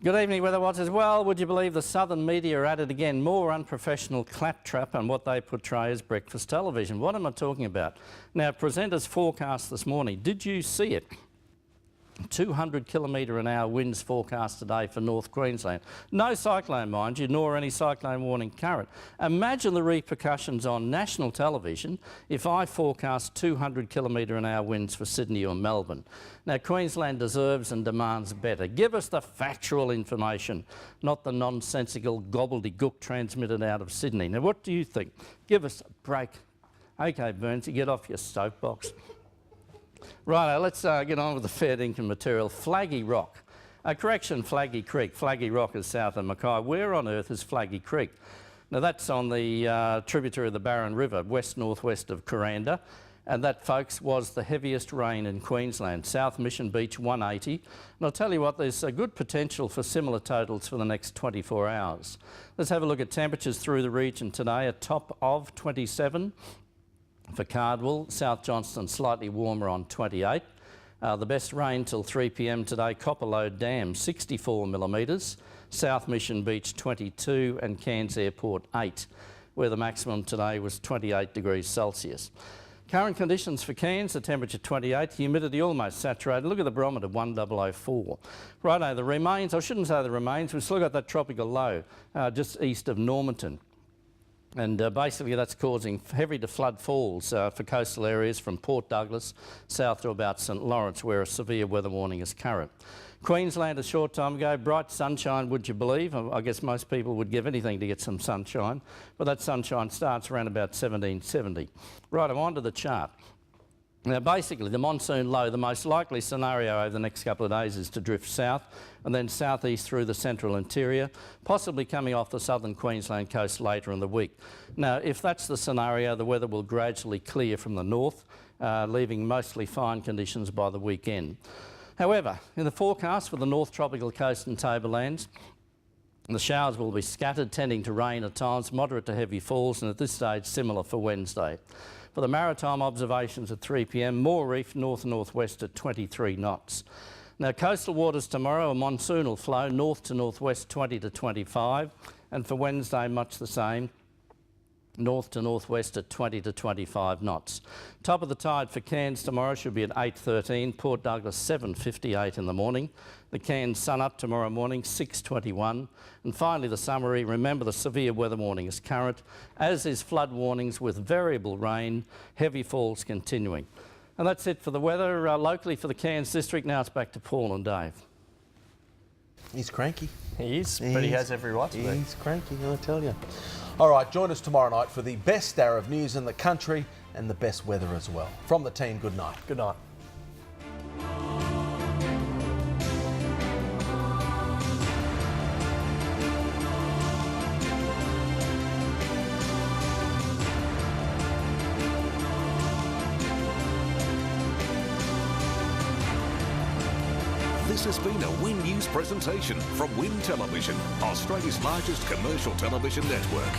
Good evening, Weather Watchers. Well, would you believe the southern media are at it again? More unprofessional claptrap and what they portray as breakfast television. What am I talking about? Now, presenters' forecast this morning. Did you see it? 200 km/h winds forecast today for North Queensland. No cyclone, mind you, nor any cyclone warning current. Imagine the repercussions on national television if I forecast 200 km/h winds for Sydney or Melbourne. Now, Queensland deserves and demands better. Give us the factual information, not the nonsensical gobbledygook transmitted out of Sydney. Now, what do you think? Give us a break. OK, Burnsie, get off your soapbox. Righto, let's get on with the fair dinkum material. Flaggy Rock. Flaggy Creek. Flaggy Rock is south of Mackay. Where on earth is Flaggy Creek? Now that's on the tributary of the Barron River, west-northwest of Kuranda. And that, folks, was the heaviest rain in Queensland. South Mission Beach, 180. And I'll tell you what, there's a good potential for similar totals for the next 24 hours. Let's have a look at temperatures through the region today. A top of 27. For Cardwell, South Johnston slightly warmer on 28. The best rain till 3 p.m. today, Copperlode Dam 64 millimetres, South Mission Beach 22 and Cairns Airport 8, where the maximum today was 28 degrees Celsius. Current conditions for Cairns, the temperature 28, humidity almost saturated. Look at the barometer, 1004. Righto, the remains, I shouldn't say the remains, we've still got that tropical low just east of Normanton. And basically that's causing heavy to flood falls for coastal areas from Port Douglas south to about St Lawrence, where a severe weather warning is current. Queensland a short time ago, bright sunshine, would you believe? I guess most people would give anything to get some sunshine, but that sunshine starts around about 1770. Right, I'm on to the chart. Now basically the monsoon low, the most likely scenario over the next couple of days is to drift south and then southeast through the central interior, possibly coming off the southern Queensland coast later in the week. Now if that's the scenario, the weather will gradually clear from the north, leaving mostly fine conditions by the weekend. However, in the forecast for the North Tropical Coast and Tablelands, the showers will be scattered, tending to rain at times, moderate to heavy falls, and at this stage similar for Wednesday. For the maritime observations at 3 p.m, more reef north-northwest at 23 knots. Now coastal waters tomorrow, a monsoonal flow north to northwest 20 to 25, and for Wednesday much the same, north to northwest at 20 to 25 knots. Top of the tide for Cairns tomorrow should be at 8:13, Port Douglas 7:58 in the morning. The Cairns sun up tomorrow morning 6:21, and finally the summary. Remember, the severe weather warning is current, as is flood warnings with variable rain, heavy falls continuing. And that's it for the weather locally for the Cairns district. Now it's back to Paul and Dave. He's cranky. He is, but he has every right to be. He's cranky, I tell you. All right, join us tomorrow night for the best hour of news in the country and the best weather as well. From the team, good night. Good night. This has been a Win News presentation from Win Television, Australia's largest commercial television network.